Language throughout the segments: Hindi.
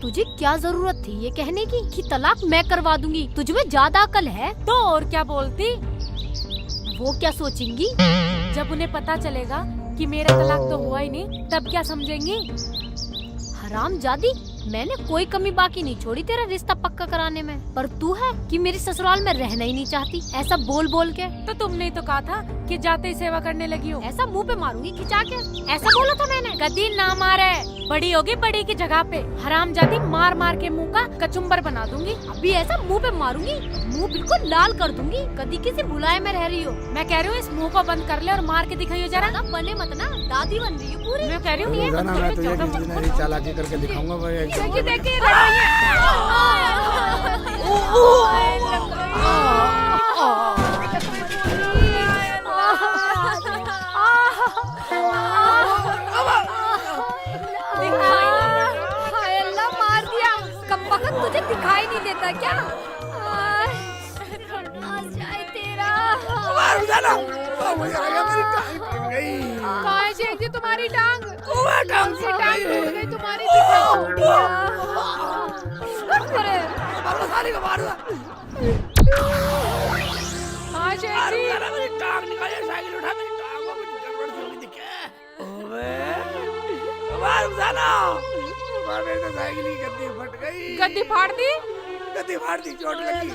तुझे क्या जरूरत थी ये कहने की कि तलाक मैं करवा दूंगी? तुझ में ज्यादा अकल है तो और क्या बोलती? वो क्या सोचेंगी? जब उन्हें पता चलेगा कि मेरा तलाक तो हुआ ही नहीं, तब क्या समझेंगी? हरामजादी, मैंने कोई कमी बाकी नहीं छोड़ी तेरा रिश्ता पक्का कराने में, पर तू है कि मेरी ससुराल में रहना ही नहीं चाहती, ऐसा बोल बोल के। तो तुमने ही तो कहा था कि जाते ही सेवा करने लगी हो। ऐसा मुंह पे मारूंगी खिंचा के, ऐसा बोला था मैंने। गद्दी ना मारे, बड़ी होगी बड़ी की जगह पे। हरामजादी मार मार के मुंह का कचुम्बर बना दूंगी। अभी ऐसा मुंह पे मारूंगी, मुंह बिल्कुल लाल कर दूंगी। कदी किसी बुलाए में रह रही हो। मैं कह रही हूँ इस मुंह को बंद कर ले और मार के दिखाइयो जरा। ना बने मत ना, दादी बन रही हूँ पूरी। मैं कह रही हूँ ये मैं तुझे किसी दिन ऐसी चालाकी करके दिखाऊंगा भाई। देखिए देखिए लड़ाई मार दिया। कब वक्त तुझे दिखाई नहीं देता क्या? जाए तेरा। कहाँ शेख जी तुम्हारी टांग? टांग टूट गई तुम्हारी। हाँ शेख जी। मेरी टांग निकाले, साइकिल उठा, मेरी टांग को कुछ गड़बड़ सी होगी दिखे। मेरी तो साइकिल की गद्दी फट गई। गद्दी फाड़ दी? गद्दी फाड़ दी, चोट लगी।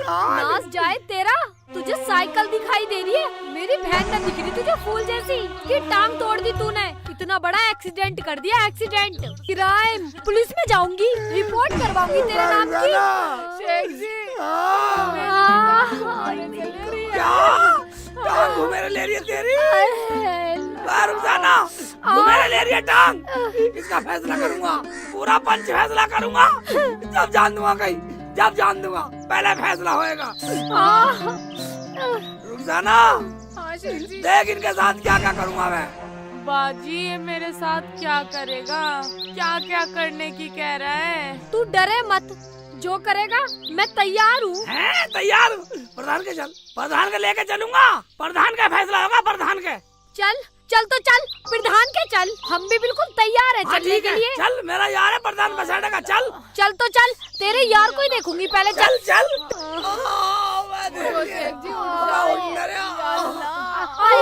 नाच जाए तेरा, तुझे साइकिल दिखाई दे रही है, मेरी बहन न दिख रही तुझे फूल जैसी। कि टांग तोड़ दी तूने, इतना बड़ा एक्सीडेंट कर दिया। एक्सीडेंट, क्राइम, पुलिस में जाऊंगी, रिपोर्ट करवाऊंगी तेरे नाम की। शेख जी टांग घुमेरे ले रही है तेरी। रुखसाना घुमेरे ले रही है टांग। इसका फैसला करूंगा, पूरा पंच फैसला करूंगा। जब जान दूंगा कहीं, जब जान दूंगा, पहले फैसला होएगा। रुखसाना हाँ शेख जी। देख इनके साथ क्या क्या करूंगा मैं। बाजी ये मेरे साथ क्या करेगा? क्या क्या करने की कह रहा है? तू डरे मत, जो करेगा मैं तैयार हूँ। हैं तैयार? प्रधान के चल, प्रधान के लेके चलूंगा। प्रधान का फैसला होगा, प्रधान के। चल चल तो चल, प्रधान के चल, हम भी बिल्कुल तैयार है चलने के लिए। चल, मेरा यार है प्रधान बसाड़ेगा। चल चल तो चल, तेरे यार को ही देखूंगी पहले। चल चल। हाय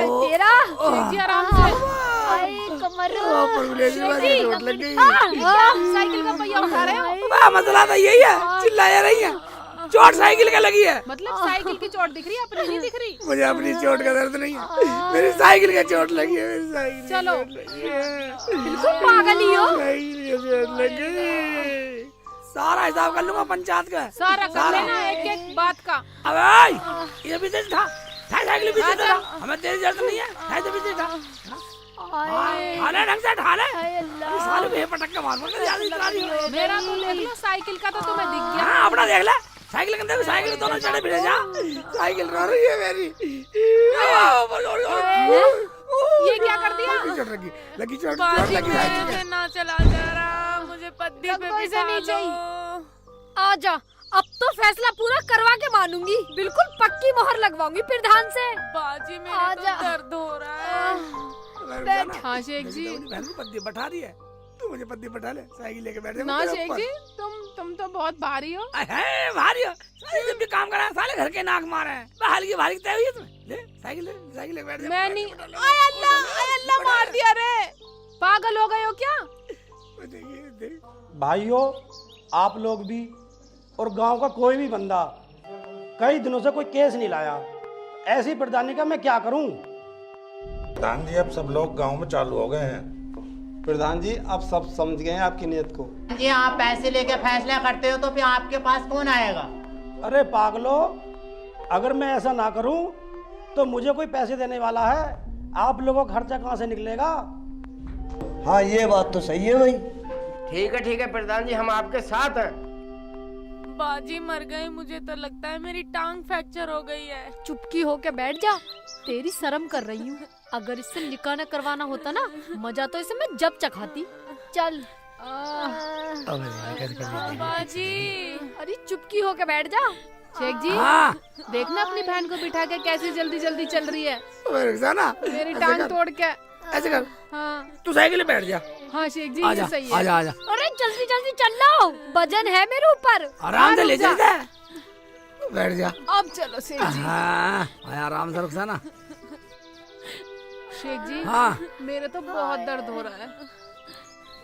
तेरा। जी आराम से। हाय कमर, चोट लग गई। साइकिल का पहिया उठा रहे हो? मसला तो यही है, चिल्लाया रही है। चोट साइकिल का लगी है। मतलब साइकिल की चोट दिख रही है, अपनी नहीं दिख रही? मुझे अपनी चोट का दर्द नहीं है, मेरी साइकिल का चोट लगी है। मेरी साइकिल चलो। बिल्कुल पागल ही हो। साइकिल का चोट लगी। सारा हिसाब कर लूंगा पंचायत का। सारा कर लेना, एक एक बात का। अबे ये भी दे था, साइकिल भी दे था। हमें तेरी जरूरत नहीं है, ढाई तो भी दे था। हाले ढंग से ढाले। साले भी पटक के मार मेरा तो देख लो, साइकिल का तो तुम्हें दिख गया। हाँ अपना देख ले। साइकिल के अंदर, साइकिल दोनों चढ़े फिरे जा। साइकिल रो रही है मेरी। ये क्या कर दिया? चोट लगी, लगी चोट बाजी लगी साइकिल मैं ना चला जा रहा, मुझे पद्दी पे बिठा लो। आजा, अब तो फैसला पूरा करवा के मानूंगी, बिल्कुल पक्की मोहर लगवाऊंगी प्रधान से। बाजी मेरे आजा। तो दर्द हो रहा है। हाँ शेख जी। बहन को पद्दी बैठा दी है, तू मुझे पद्दी बैठा ले, साइकिल लेके बैठ जा। ना शेख जी, तुम तो बहुत भारी हो। अरे भारी हो, साले जब भी काम करा साले घर के नाक मारे हैं। हल्की भारी तय हुई है तुम्हें। ले साइकिल ले, साइकिल लेके बैठ जा। मैं नहीं। आय अल्लाह मार दिया रे। पागल हो गए हो क्या? भाइयों, आप लोग भी और गांव का कोई भी बंदा कई दिनों से कोई केस नहीं लाया। ऐसी प्रधानी का मैं क्या करूं? प्रधान जी अब सब लोग गांव में चालू हो गए हैं। प्रधान जी अब सब समझ गए हैं आपकी नीयत को। जी आप पैसे लेके फैसला करते हो तो फिर आपके पास कौन आएगा? अरे पागलो, अगर मैं ऐसा ना करूं तो मुझे कोई पैसे देने वाला है? आप लोगों का खर्चा कहाँ से निकलेगा? हाँ ये बात तो सही है भाई। ठीक है प्रधान जी, हम आपके साथ हैं। बाजी मर गई, मुझे तो लगता है मेरी टांग फ्रैक्चर हो गई है। चुपकी होके बैठ जा, तेरी शर्म कर रही हूँ। अगर इससे निकाह न करवाना होता ना, मजा तो इसे मैं जब चखाती। चल बाजी। अरे चुपकी होके बैठ जा। शेख जी देखना अपनी बहन को बिठा के कैसे जल्दी जल्दी चल रही है। रुखसाना मेरी टांग तोड़ के। ऐसे कर, हाँ तू साइकिल पे बैठ जा, हाँ शेख जी आजा ये सही है। आजा आजा अरे जल्दी जल्दी चल लो, वजन है मेरे ऊपर। आराम से ले रुक जा। चलते बैठ जा। अब चलो शेख जी। हाँ आराम से रुकसा ना। शेख जी हाँ मेरे तो बहुत दर्द हो रहा है।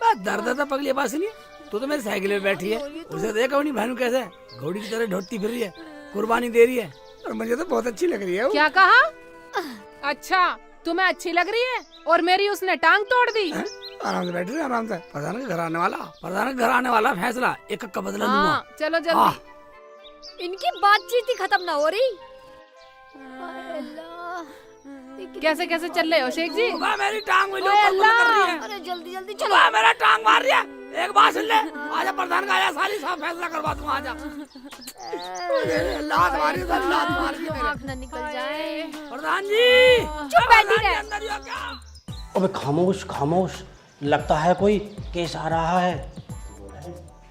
बस दर्द तो पगली पास नहीं, तू तो मेरी साइकिल में बैठी है, उसे देख अपनी बहन कैसे घोड़ी की तरह ढोती फिर रही है, कुर्बानी दे रही है, और मुझे तो बहुत अच्छी लग रही है वो। क्या कहा? अच्छा तुम्हें अच्छी लग रही है और मेरी उसने टांग तोड़ दी। आराम से बैठ रही है, आराम से। प्रधान के घर आने वाला फैसला एक का बदला हाँ लूंगा। चलो जल्दी। हाँ। इनकी बातचीत ही खत्म ना हो रही। कैसे कैसे चल रहे हो शेख जी? वाह, मेरी टांग मुझे ओए ऊपर अल्लाह। कर रही है। अरे जल्दी जल्दी चलो। वाह, मेरा टांग मार रही है। एक बात सुन ले, आजा प्रधान का आया सारी साफ फैसला करवा दूंगा। आजा लात मारी, लात मार दी मेरे। आँख ना निकल जाए। प्रधान जी चुप बैठी रहे। अंदर ही हो क्या? अबे खामोश खामोश, लगता है कोई केस आ रहा है।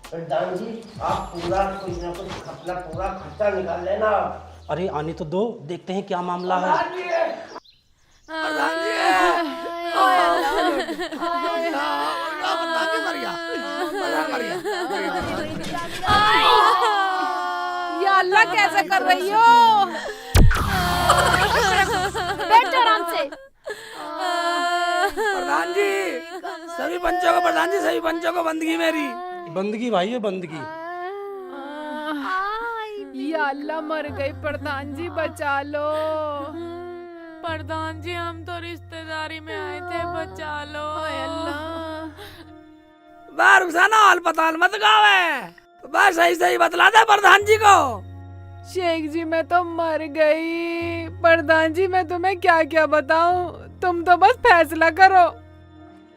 प्रधान जी आप पूरा कुछ ना कुछ अपना पूरा खर्चा निकाल लेना। अरे आने तो दो, देखते हैं क्या मामला है। प्रधान जी मर गया, प्रधान मर गया। या अल्लाह कैसे कर रही हो? बैठो आराम से। प्रधान जी सभी पंचों को, प्रधान जी सभी पंचों को बंदगी मेरी। बंदगी भाई है बंदगी। या अल्लाह मर गई, प्रधान जी बचा लो। प्रधान जी हम तो रिश्तेदारी में आए थे, बचा लो। बार रुखसाना अस्पताल मत गावे, बस सही सही बतला दे प्रधान जी को। शेख जी मैं तो मर गई। प्रधान जी मैं तुम्हें क्या क्या बताऊं, तुम तो बस फैसला करो।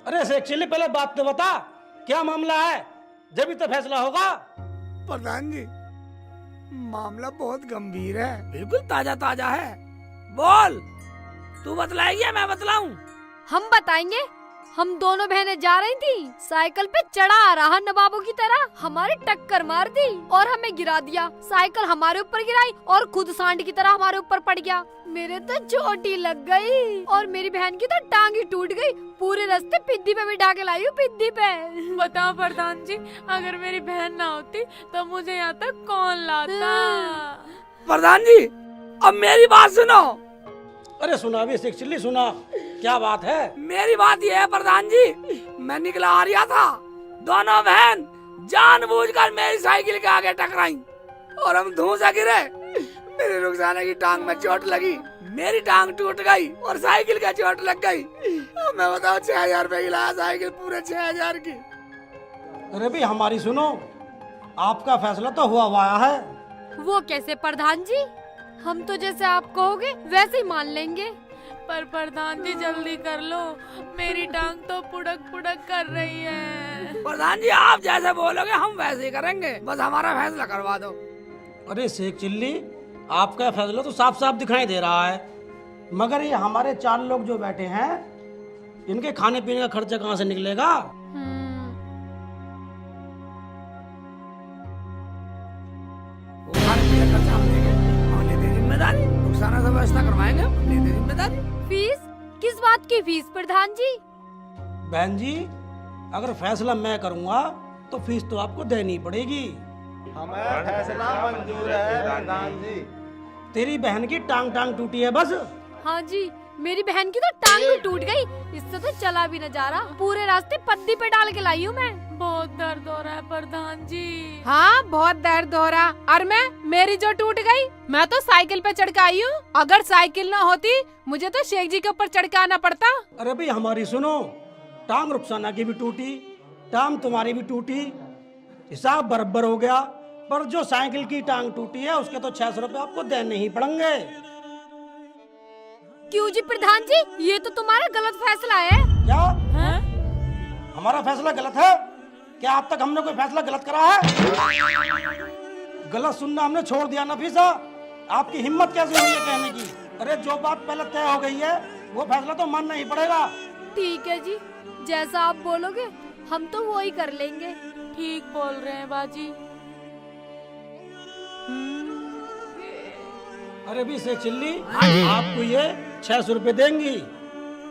अरे शेख चिल्ली पहले बात तो बता, क्या मामला है, जब ही तो फैसला होगा। प्रधान जी मामला बहुत गंभीर है, बिल्कुल ताजा ताजा है। बोल, तू बतलाएगी या मैं बतलाऊं? हम बताएंगे। हम दोनों बहनें जा रही थी, साइकिल पे चढ़ा आ रहा नवाबों की तरह हमारी टक्कर मार दी और हमें गिरा दिया। साइकिल हमारे ऊपर गिराई और खुद सांड की तरह हमारे ऊपर पड़ गया। मेरे तो चोट ही लग गई और मेरी बहन की तो टांग ही टूट गई। पूरे रास्ते पिद्दी पे बिठा के लाई हूँ, पिद्दी पे। बताओ प्रधान जी, अगर मेरी बहन ना होती तो मुझे यहाँ तक कौन लाता? प्रधान जी अब मेरी बात सुनो। अरे सुना भी शेख चिल्ली, सुना क्या बात है। मेरी बात ये है प्रधान जी, मैं निकला आ रहा था, दोनों बहन जानबूझकर मेरी साइकिल के आगे टकराई और हम धूं से गिरे। मेरे रुखसाना की टांग में चोट लगी, मेरी टांग टूट गई और साइकिल का चोट लग गई। अब मैं बताओ 6000 रुपए की लाया साइकिल, पूरे 6000 की। अरे भी हमारी सुनो, आपका फैसला तो हुआ है। वो कैसे प्रधान जी? हम तो जैसे आप कहोगे वैसे ही मान लेंगे। पर प्रधान जी जल्दी कर लो, मेरी टांग तो पुड़क पुड़क कर रही है। प्रधान जी आप जैसे बोलोगे हम वैसे ही करेंगे, बस हमारा फैसला करवा दो। अरे शेख चिल्ली, आपका फैसला तो साफ साफ दिखाई दे रहा है, मगर ये हमारे 4 लोग जो बैठे हैं, इनके खाने पीने का खर्चा कहाँ से निकलेगा? जिम्मेदारी रुखसाना से व्यवस्था करवाएंगे, हम लेते जिम्मेदारी। फीस? किस बात की फीस प्रधान जी? बहन जी अगर फैसला मैं करूंगा तो फीस तो आपको देनी पड़ेगी। हमें फैसला मंजूर है प्रधान जी। तेरी बहन की टांग टूटी है बस। हाँ जी, मेरी बहन की तो टांग भी टूट गई, इससे तो चला भी न जा रहा। पूरे रास्ते पद्दी पे डाल के लाई हूँ मैं। बहुत दर्द हो रहा है प्रधान जी। हाँ बहुत दर्द हो रहा। और मैं, मेरी जो टूट गई, मैं तो साइकिल पे चढ़ के आई हूँ। अगर साइकिल ना होती मुझे तो शेख जी के ऊपर चढ़ के आना पड़ता। अरे भाई हमारी सुनो, टांग रुखसाना की भी टूटी, टांग तुम्हारी भी टूटी, हिसाब बराबर हो गया। पर जो साइकिल की टांग टूटी है उसके तो 600 रुपए आपको देने ही पड़ेंगे। क्यों जी प्रधान जी, ये तो तुम्हारा गलत फैसला है। क्या हमारा फैसला गलत है? क्या अब तक हमने कोई फैसला गलत करा है? गलत सुनना हमने छोड़ दिया नफीसा। आपकी हिम्मत कैसे हुई है कहने की? अरे जो बात पहले तय हो गई है वो फैसला तो मानना ही पड़ेगा। ठीक है जी, जैसा आप बोलोगे हम तो वो ही कर लेंगे। ठीक बोल रहे हैं बाजी। अरे भी शेख चिल्ली, आपको ये 600 रुपए देंगी।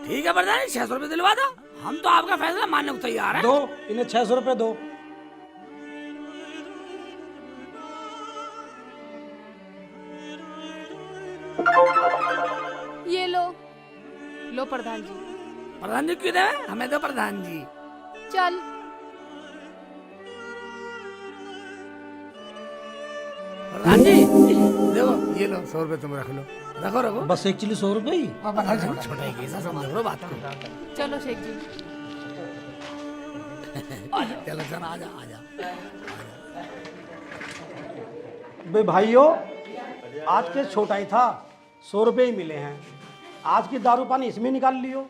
ठीक है प्रधान जी, 600 रुपए दिलवा दो। हम तो आपका फैसला मानने को तैयार हैं। दो, इन्हें 600 रुपए दो। ये लो। लो प्रधान जी। प्रधान जी क्यों दे? हमें दो प्रधान जी। चल। प्रधान जी देखो ये लो 100 रुपए तुम रख लो। रखो रखो। बस एक्चुअली 100 रुपए ही। छोटा ही केस है, समझ लो बात को। चलो शेख जी। चलो चल आजा आजा। बे भाइयों, आज के छोटा ही था, 100 रुपए ही मिले हैं। आज की दारू पानी इसमें निकाल लियो।